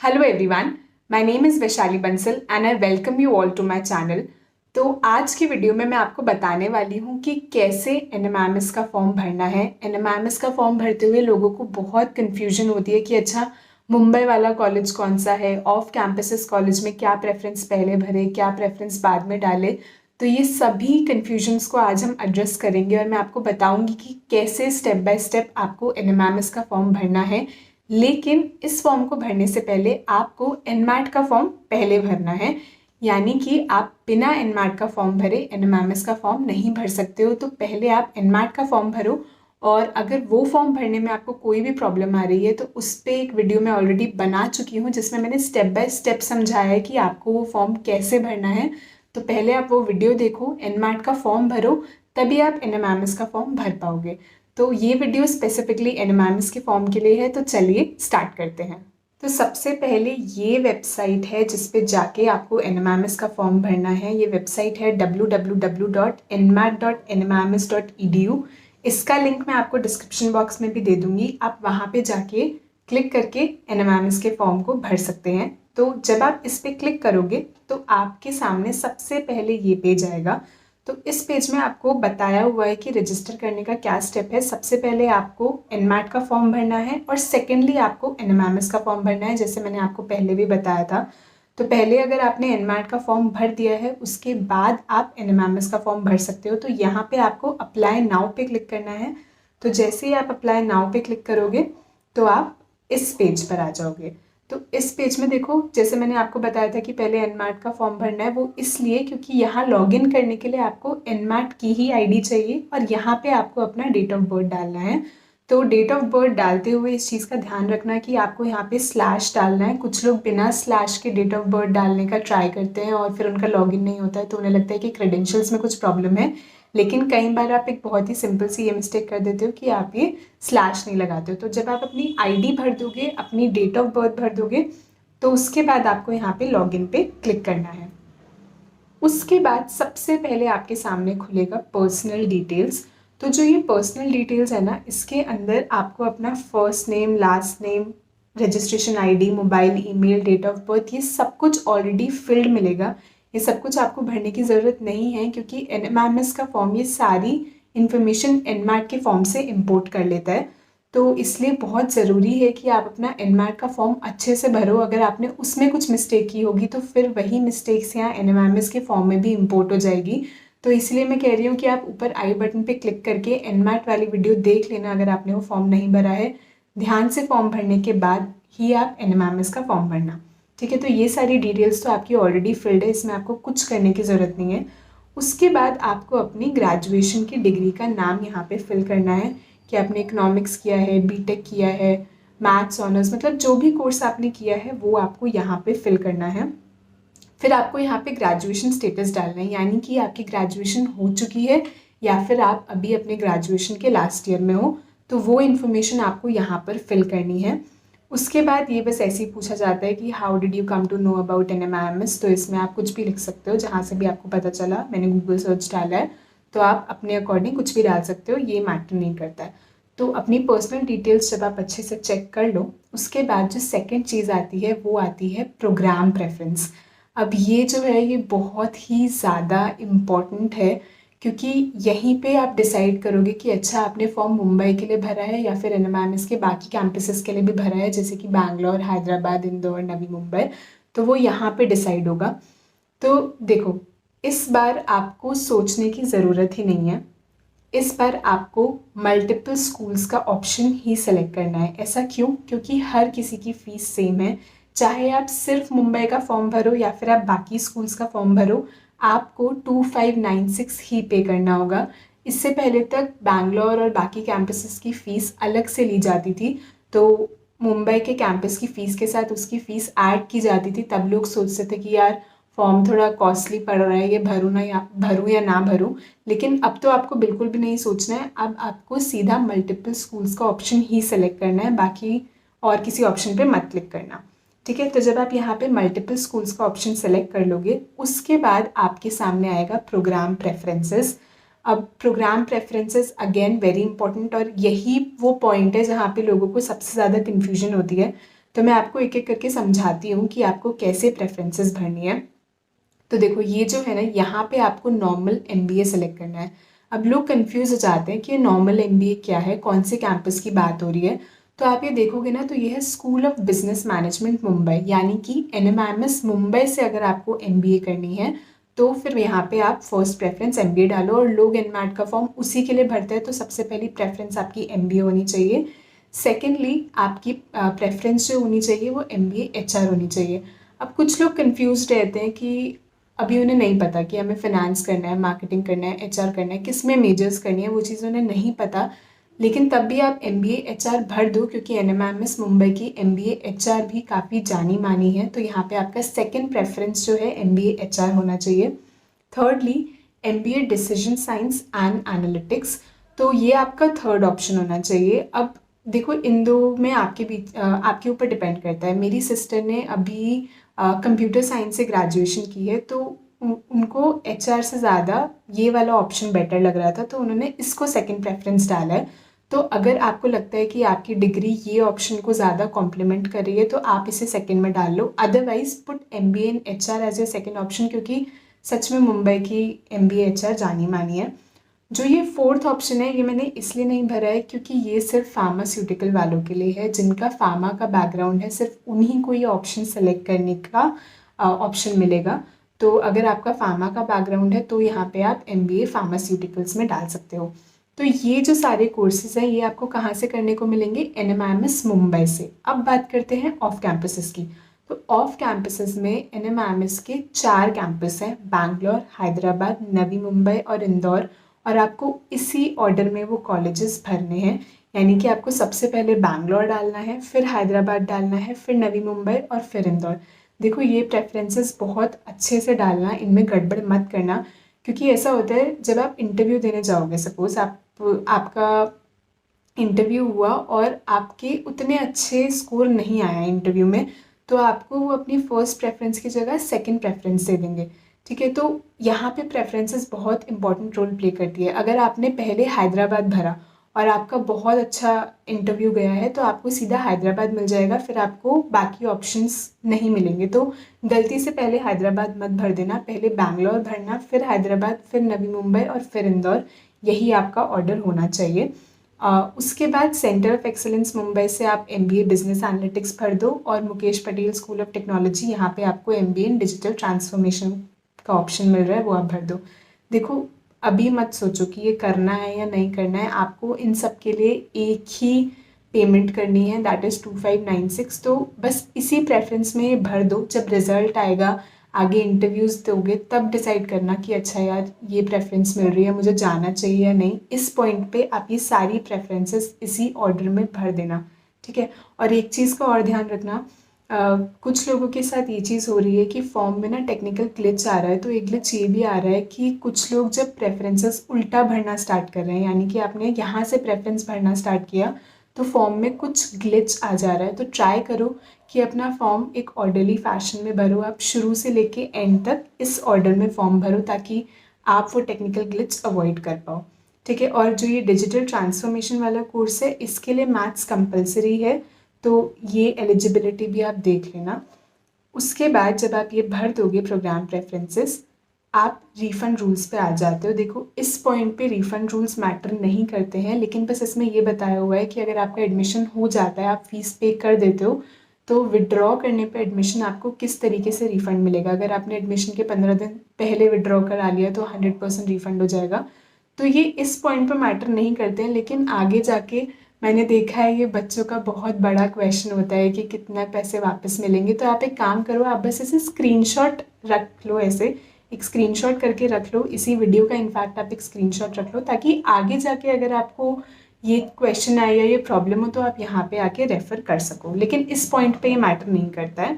Hello everyone, my name is Vaishali Bansal and I welcome you all to my channel. तो आज की video में मैं आपको बताने वाली हूँ कि कैसे एनएमएमएस का फॉर्म भरना है। एनएमएमएस का फॉर्म भरते हुए लोगों को बहुत कन्फ्यूजन होती है कि अच्छा मुंबई वाला कॉलेज कौन सा है, ऑफ कैंपसेस कॉलेज में क्या प्रेफरेंस पहले भरे, क्या प्रेफरेंस बाद में डाले। तो ये सभी कन्फ्यूजन्स को आज हम एड्रेस करेंगे और मैं आपको बताऊंगी कि कैसे स्टेप बाय स्टेप आपको एनएमएमएस का फॉर्म भरना है। लेकिन इस फॉर्म को भरने से पहले आपको एनमैट का फॉर्म पहले भरना है, यानी कि आप बिना एनमैट का फॉर्म भरे एनएमएमएस का फॉर्म नहीं भर सकते हो। तो पहले आप एनमैट का फॉर्म भरो और अगर वो फॉर्म भरने में आपको कोई भी प्रॉब्लम आ रही है तो उस पर एक वीडियो मैं ऑलरेडी बना चुकी हूँ जिसमें मैंने स्टेप बाय स्टेप समझाया है कि आपको वो फॉर्म कैसे भरना है। तो पहले आप वो वीडियो देखो, एनमैट का फॉर्म भरो, तभी आप एनएमएमएस का फॉर्म भर पाओगे। तो ये वीडियो स्पेसिफिकली एनएमएमएस के फॉर्म के लिए है, तो चलिए स्टार्ट करते हैं। तो सबसे पहले ये वेबसाइट है जिस पे जाके आपको एनएमएमएस का फॉर्म भरना है। ये वेबसाइट है www.nmat.nmms.edu। इसका लिंक मैं आपको डिस्क्रिप्शन बॉक्स में भी दे दूंगी, आप वहाँ पे जाके क्लिक करके एनएमएमएस के फॉर्म को भर सकते हैं। तो जब आप इस पर क्लिक करोगे तो आपके सामने सबसे पहले ये पेज आएगा। तो इस पेज में आपको बताया हुआ है कि रजिस्टर करने का क्या स्टेप है। सबसे पहले आपको एनमैट का फॉर्म भरना है और सेकेंडली आपको एनएमएमएस का फॉर्म भरना है, जैसे मैंने आपको पहले भी बताया था। तो पहले अगर आपने एनमैट का फॉर्म भर दिया है उसके बाद आप एनएमएमएस का फॉर्म भर सकते हो। तो यहाँ पे आपको अप्लाई नाउ पे क्लिक करना है। तो जैसे ही आप अप्लाई नाउ पे क्लिक करोगे तो आप इस पेज पर आ जाओगे। तो इस पेज में देखो, जैसे मैंने आपको बताया था कि पहले एनमैट का फॉर्म भरना है, वो इसलिए क्योंकि यहाँ लॉगिन करने के लिए आपको एनमैट की ही आईडी चाहिए और यहाँ पे आपको अपना डेट ऑफ बर्थ डालना है। तो डेट ऑफ बर्थ डालते हुए इस चीज़ का ध्यान रखना कि आपको यहाँ पे स्लैश डालना है। कुछ लोग बिना स्लैश के डेट ऑफ बर्थ डालने का ट्राई करते हैं और फिर उनका लॉगिन नहीं होता है, तो उन्हें लगता है कि क्रेडेंशियल्स में कुछ प्रॉब्लम है। लेकिन कई बार आप एक बहुत ही सिंपल सी ये मिस्टेक कर देते हो कि आप ये स्लैश नहीं लगाते हो। तो जब आप अपनी आईडी भर दोगे, अपनी डेट ऑफ बर्थ भर दोगे, तो उसके बाद आपको यहाँ पे लॉगिन पे क्लिक करना है। उसके बाद सबसे पहले आपके सामने खुलेगा पर्सनल डिटेल्स। तो जो ये पर्सनल डिटेल्स है ना, इसके अंदर आपको अपना first name, last name, registration ID, mobile, email, date of birth, ये सब कुछ ऑलरेडी फिल्ड मिलेगा। ये सब कुछ आपको भरने की ज़रूरत नहीं है क्योंकि एनएमएमएस का फॉर्म ये सारी इन्फॉर्मेशन एनमैट के फॉर्म से इम्पोर्ट कर लेता है। तो इसलिए बहुत ज़रूरी है कि आप अपना एनमैट का फॉर्म अच्छे से भरो। अगर आपने उसमें कुछ मिस्टेक की होगी तो फिर वही मिस्टेक्स यहाँ एनएमएमएस के फॉर्म में भी इम्पोर्ट हो जाएगी। तो इसलिए मैं कह रही हूँ कि आप ऊपर आई बटन पे क्लिक करके एनमैट वाली वीडियो देख लेना अगर आपने वो फॉर्म नहीं भरा है। ध्यान से फॉर्म भरने के बाद ही आप एनएमएमएस का फॉर्म भरना, ठीक है। तो ये सारी डिटेल्स तो आपकी ऑलरेडी फिल्ड है, इसमें आपको कुछ करने की ज़रूरत नहीं है। उसके बाद आपको अपनी ग्रेजुएशन की डिग्री का नाम यहाँ पे फिल करना है कि आपने इकोनॉमिक्स किया है, बीटेक किया है, मैथ्स ऑनर्स, मतलब जो भी कोर्स आपने किया है वो आपको यहाँ पे फिल करना है। फिर आपको यहाँ पे ग्रेजुएशन स्टेटस डालना है, यानी कि आपकी ग्रेजुएशन हो चुकी है या फिर आप अभी अपने ग्रेजुएशन के लास्ट ईयर में हो, तो वो इन्फॉर्मेशन आपको यहाँ पर फिल करनी है। उसके बाद ये बस ऐसे ही पूछा जाता है कि how did you come to know about NMMS. तो इसमें आप कुछ भी लिख सकते हो, जहाँ से भी आपको पता चला। मैंने गूगल सर्च डाला है, तो आप अपने अकॉर्डिंग कुछ भी डाल सकते हो, ये मैटर नहीं करता है। तो अपनी पर्सनल डिटेल्स जब आप अच्छे से चेक कर लो, उसके बाद जो सेकंड चीज़ आती है वो आती है प्रोग्राम प्रेफरेंस। अब ये जो है ये बहुत ही ज़्यादा इम्पॉर्टेंट है क्योंकि यहीं पे आप डिसाइड करोगे कि अच्छा आपने फॉर्म मुंबई के लिए भरा है या फिर एनएमएमएस के बाकी कैंपसेस के लिए भी भरा है, जैसे कि बैंगलोर, हैदराबाद, इंदौर, नवी मुंबई। तो वो यहाँ पे डिसाइड होगा। तो देखो, इस बार आपको सोचने की ज़रूरत ही नहीं है। इस बार आपको मल्टीपल स्कूल्स का ऑप्शन ही सेलेक्ट करना है। ऐसा क्यों? क्योंकि हर किसी की फ़ीस सेम है। चाहे आप सिर्फ मुंबई का फॉर्म भरो या फिर आप बाकी स्कूल्स का फॉर्म भरो, आपको 2596 ही पे करना होगा। इससे पहले तक बैंगलोर और बाकी कैंपसेस की फ़ीस अलग से ली जाती थी। तो मुंबई के कैंपस की फ़ीस के साथ उसकी फ़ीस ऐड की जाती थी। तब लोग सोचते थे कि यार फॉर्म थोड़ा कॉस्टली पड़ रहा है, ये भरूँ या ना भरूँ। लेकिन अब तो आपको बिल्कुल भी नहीं सोचना है। अब आपको सीधा मल्टीपल स्कूल्स का ऑप्शन ही सेलेक्ट करना है, बाकी और किसी ऑप्शन पे मत क्लिक करना, ठीक है। तो जब आप यहाँ पे मल्टीपल स्कूल्स का ऑप्शन सेलेक्ट कर लोगे, उसके बाद आपके सामने आएगा प्रोग्राम प्रेफरेंसेस। अब program preferences again very important, और यही वो पॉइंट है जहाँ पे लोगों को सबसे ज़्यादा कन्फ्यूजन होती है। तो मैं आपको एक एक करके समझाती हूँ कि आपको कैसे प्रेफरेंसेस भरनी है। तो देखो ये जो है ना, यहाँ पे आपको नॉर्मल एमबीए सेलेक्ट करना है। अब लोग कंफ्यूज हो जाते हैं कि नॉर्मल एमबीए क्या है, कौन से कैंपस की बात हो रही है। तो आप ये देखोगे ना, तो ये है school of business management Mumbai, यानी कि एनएमएमएस मुंबई से अगर आपको एमबीए करनी है तो फिर यहाँ पे आप फर्स्ट प्रेफरेंस एमबीए डालो। और लोग एनमैट का फॉर्म उसी के लिए भरते हैं, तो सबसे पहली प्रेफरेंस आपकी एमबीए होनी चाहिए। सेकेंडली आपकी प्रेफरेंस जो होनी चाहिए वो एमबीए एचआर होनी चाहिए। अब कुछ लोग कंफ्यूज रहते हैं कि अभी उन्हें नहीं पता कि हमें फाइनेंस करना है, मार्केटिंग करना है, एचआर करना है, किस में मेजर्स करनी है, वो चीज़ उन्हें नहीं पता। लेकिन तब भी आप एमबीए एचआर भर दो, क्योंकि एनएमएमएस मुंबई की एमबीए एचआर भी काफ़ी जानी मानी है। तो यहाँ पे आपका सेकंड प्रेफरेंस जो है एमबीए एचआर होना चाहिए। Thirdly MBA decision science and analytics, तो ये आपका थर्ड ऑप्शन होना चाहिए। अब देखो इन दो में आपके बीच आपके ऊपर डिपेंड करता है। मेरी सिस्टर ने अभी कंप्यूटर साइंस से ग्रेजुएशन की है, तो उनको एचआर से ज़्यादा ये वाला ऑप्शन बेटर लग रहा था, तो उन्होंने इसको सेकंड प्रेफरेंस डाला है। तो अगर आपको लगता है कि आपकी डिग्री ये ऑप्शन को ज़्यादा कॉम्प्लीमेंट कर रही है तो आप इसे सेकंड में डाल लो। Otherwise put MBA in HR as a second option, क्योंकि सच में मुंबई की एमबीए एचआर जानी मानी है। जो ये फोर्थ ऑप्शन है, ये मैंने इसलिए नहीं भरा है क्योंकि ये सिर्फ फार्मास्यूटिकल वालों के लिए है, जिनका फार्मा का बैकग्राउंड है, सिर्फ उन्हीं को ये ऑप्शन सेलेक्ट करने का ऑप्शन मिलेगा। तो अगर आपका फार्मा का बैकग्राउंड है तो यहाँ पे आप एमबीए फार्मास्यूटिकल्स में डाल सकते हो। तो ये जो सारे कोर्सेज हैं ये आपको कहाँ से करने को मिलेंगे, एनएमएमएस मुंबई से। अब बात करते हैं ऑफ कैंपसेस की। तो ऑफ कैंपसेस में एनएमएमएस के 4 कैंपस हैं, बैंगलोर, हैदराबाद, नवी मुंबई और इंदौर। और आपको इसी ऑर्डर में वो कॉलेजेस भरने हैं, यानी कि आपको सबसे पहले बैंगलोर डालना है, फिर हैदराबाद डालना है, फिर नवी मुंबई और फिर इंदौर। देखो ये प्रेफरेंसेस बहुत अच्छे से डालना, इनमें गड़बड़ मत करना। क्योंकि ऐसा होता है जब आप इंटरव्यू देने जाओगे, सपोज आपका इंटरव्यू हुआ और आपके उतने अच्छे स्कोर नहीं आया इंटरव्यू में, तो आपको वो अपनी फर्स्ट प्रेफरेंस की जगह सेकंड प्रेफरेंस दे देंगे। ठीक है, तो यहाँ पे प्रेफरेंसेस बहुत इंपॉर्टेंट रोल प्ले करती है। अगर आपने पहले हैदराबाद भरा और आपका बहुत अच्छा इंटरव्यू गया है तो आपको सीधा हैदराबाद मिल जाएगा, फिर आपको बाकी ऑप्शंस नहीं मिलेंगे। तो गलती से पहले हैदराबाद मत भर देना, पहले बैंगलोर भरना, फिर हैदराबाद, फिर नवी मुंबई और फिर इंदौर। यही आपका ऑर्डर होना चाहिए। उसके बाद सेंटर ऑफ एक्सीलेंस मुंबई से आप एमबीए बिजनेस एनालिटिक्स भर दो, और Mukesh Patel school of technology, यहाँ पे आपको एमबीए इन डिजिटल ट्रांसफॉर्मेशन का ऑप्शन मिल रहा है, वो आप भर दो। देखो अभी मत सोचो कि ये करना है या नहीं करना है, आपको इन सब के लिए एक ही पेमेंट करनी है, दैट इज़ 2596। तो बस इसी प्रेफरेंस में भर दो। जब रिजल्ट आएगा, आगे इंटरव्यूज़ दोगे, तब डिसाइड करना कि अच्छा यार ये प्रेफरेंस मिल रही है, मुझे जाना चाहिए या नहीं। इस पॉइंट पे आप ये सारी प्रेफरेंसेस इसी ऑर्डर में भर देना। ठीक है, और एक चीज़ का और ध्यान रखना, कुछ लोगों के साथ ये चीज़ हो रही है कि फॉर्म में ना टेक्निकल ग्लिच आ रहा है। तो एक ग्लिच ये भी आ रहा है कि कुछ लोग जब प्रेफरेंसेस उल्टा भरना स्टार्ट कर रहे हैं, यानी कि आपने यहाँ से प्रेफरेंस भरना स्टार्ट किया तो फॉर्म में कुछ ग्लिच आ जा रहा है। तो ट्राई करो कि अपना फॉर्म एक ऑर्डरली फैशन में भरो, आप शुरू से लेके एंड तक इस ऑर्डर में फॉर्म भरो, ताकि आप वो टेक्निकल ग्लिच अवॉइड कर पाओ। ठीक है, और जो ये डिजिटल ट्रांसफॉर्मेशन वाला कोर्स है, इसके लिए मैथ्स कंपलसरी है, तो ये एलिजिबिलिटी भी आप देख लेना। उसके बाद जब आप ये भर दोगे प्रोग्राम प्रेफरेंसेस, आप रिफ़ंड रूल्स पे आ जाते हो। देखो इस पॉइंट पे रिफ़ंड रूल्स मैटर नहीं करते हैं, लेकिन बस इसमें ये बताया हुआ है कि अगर आपका एडमिशन हो जाता है, आप फीस पे कर देते हो, तो विड्रॉ करने पे एडमिशन आपको किस तरीके से रिफ़ंड मिलेगा। अगर आपने एडमिशन के 15 दिन पहले विड्रॉ करा लिया तो 100% रिफ़ंड हो जाएगा। तो ये इस पॉइंट पर मैटर नहीं करते हैं, लेकिन आगे जाके मैंने देखा है ये बच्चों का बहुत बड़ा क्वेश्चन होता है कि कितना पैसे वापस मिलेंगे। तो आप एक काम करो, आप बस ऐसे स्क्रीनशॉट रख लो, ऐसे एक स्क्रीनशॉट करके रख लो इसी वीडियो का। इनफैक्ट आप एक स्क्रीनशॉट रख लो, ताकि आगे जाके अगर आपको ये क्वेश्चन आए या ये प्रॉब्लम हो तो आप यहाँ पे आके रेफ़र कर सको। लेकिन इस पॉइंट पे ये मैटर नहीं करता है।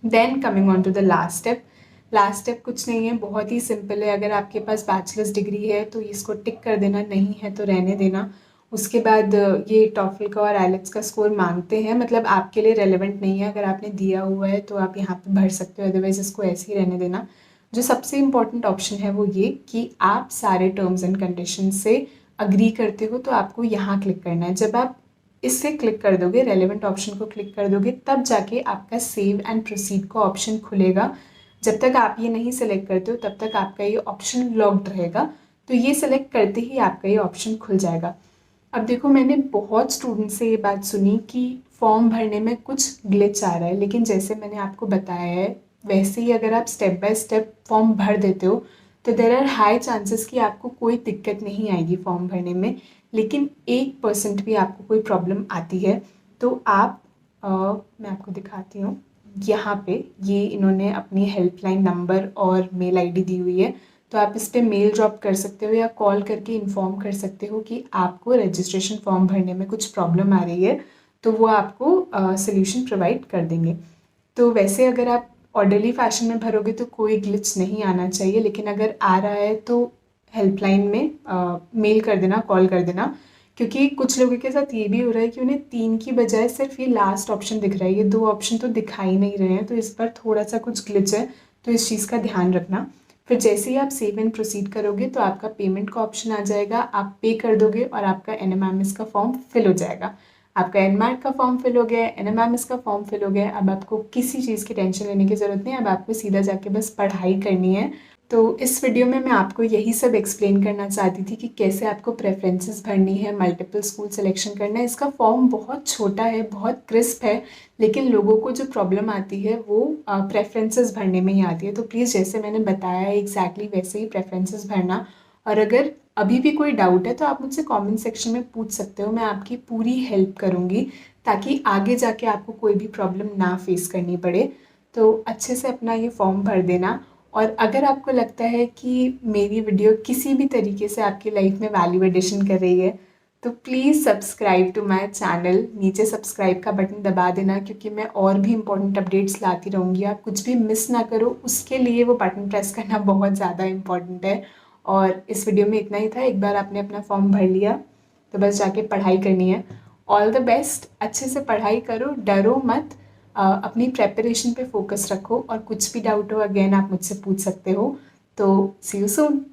Then coming on to the last step. Last step कुछ नहीं है, बहुत ही सिंपल है। अगर आपके पास बैचलर्स डिग्री है तो इसको टिक कर देना, नहीं है तो रहने देना। उसके बाद ये टॉफल का और आइलेट्स का स्कोर मांगते हैं, मतलब आपके लिए रेलेवेंट नहीं है। अगर आपने दिया हुआ है तो आप यहाँ पे भर सकते हो, अदरवाइज़ इसको ऐसे ही रहने देना। जो सबसे इम्पॉर्टेंट ऑप्शन है वो ये कि आप सारे टर्म्स एंड कंडीशन से अग्री करते हो, तो आपको यहाँ क्लिक करना है। जब आप इससे क्लिक कर दोगे, रेलेवेंट ऑप्शन को क्लिक कर दोगे, तब जाके आपका सेव एंड प्रोसीड का ऑप्शन खुलेगा। जब तक आप ये नहीं सेलेक्ट करते हो तब तक आपका ये ऑप्शन लॉक्ड रहेगा। तो ये सेलेक्ट करते ही आपका ये ऑप्शन खुल जाएगा। अब देखो, मैंने बहुत स्टूडेंट से ये बात सुनी कि फॉर्म भरने में कुछ ग्लिच आ रहा है, लेकिन जैसे मैंने आपको बताया है वैसे ही अगर आप स्टेप बाय स्टेप फॉर्म भर देते हो तो देर आर हाई चांसेस कि आपको कोई दिक्कत नहीं आएगी फॉर्म भरने में। लेकिन 1% भी आपको कोई प्रॉब्लम आती है तो आप मैं आपको दिखाती हूँ, यहाँ पे ये इन्होंने अपनी हेल्पलाइन नंबर और मेल आईडी दी हुई है, तो आप इस पर मेल ड्रॉप कर सकते हो या कॉल करके इन्फॉर्म कर सकते हो कि आपको रजिस्ट्रेशन फॉर्म भरने में कुछ प्रॉब्लम आ रही है, तो वो आपको सोल्यूशन प्रोवाइड कर देंगे। तो वैसे अगर आप ऑर्डरली फैशन में भरोगे तो कोई ग्लिच नहीं आना चाहिए, लेकिन अगर आ रहा है तो हेल्पलाइन में मेल कर देना, कॉल कर देना, क्योंकि कुछ लोगों के साथ ये भी हो रहा है कि उन्हें 3 की बजाय सिर्फ ये लास्ट ऑप्शन दिख रहा है, ये 2 ऑप्शन तो दिखाई नहीं रहे हैं, तो इस पर थोड़ा सा कुछ ग्लिच है, तो इस चीज़ का ध्यान रखना। फिर जैसे ही आप सेव एंड प्रोसीड करोगे तो आपका पेमेंट का ऑप्शन आ जाएगा, आप पे कर दोगे और आपका NMMS का फॉर्म फिल हो जाएगा। आपका NMAT का फॉर्म फिल हो गया, NMMS का फॉर्म फिल हो गया। अब आपको किसी चीज़ की टेंशन लेने की ज़रूरत नहीं, अब आपको सीधा जाके बस पढ़ाई करनी है। तो इस वीडियो में मैं आपको यही सब एक्सप्लेन करना चाहती थी कि कैसे आपको प्रेफरेंसेस भरनी है, मल्टीपल स्कूल सिलेक्शन करना है। इसका फॉर्म बहुत छोटा है, बहुत क्रिस्प है, लेकिन लोगों को जो प्रॉब्लम आती है वो प्रेफरेंसेस भरने में ही आती है। तो प्लीज़ जैसे मैंने बताया है एग्जैक्टली वैसे ही प्रेफरेंसेस भरना। और अगर अभी भी कोई डाउट है तो आप मुझसे कमेंट सेक्शन में पूछ सकते हो, मैं आपकी पूरी हेल्प करूँगी ताकि आगे जाके आपको कोई भी प्रॉब्लम ना फेस करनी पड़े। तो अच्छे से अपना ये फॉर्म भर देना। और अगर आपको लगता है कि मेरी वीडियो किसी भी तरीके से आपकी लाइफ में वैल्यू एडिशन कर रही है तो please subscribe to my channel. नीचे सब्सक्राइब का बटन दबा देना, क्योंकि मैं और भी इम्पोर्टेंट अपडेट्स लाती रहूँगी, आप कुछ भी मिस ना करो उसके लिए वो बटन प्रेस करना बहुत ज़्यादा इम्पॉर्टेंट है। और इस वीडियो में इतना ही था। एक बार आपने अपना फॉर्म भर लिया तो बस जाके पढ़ाई करनी है। ऑल द बेस्ट, अच्छे से पढ़ाई करो, डरो मत, अपनी प्रेपरेशन पे फोकस रखो, और कुछ भी डाउट हो अगेन आप मुझसे पूछ सकते हो। तो सी यू सून।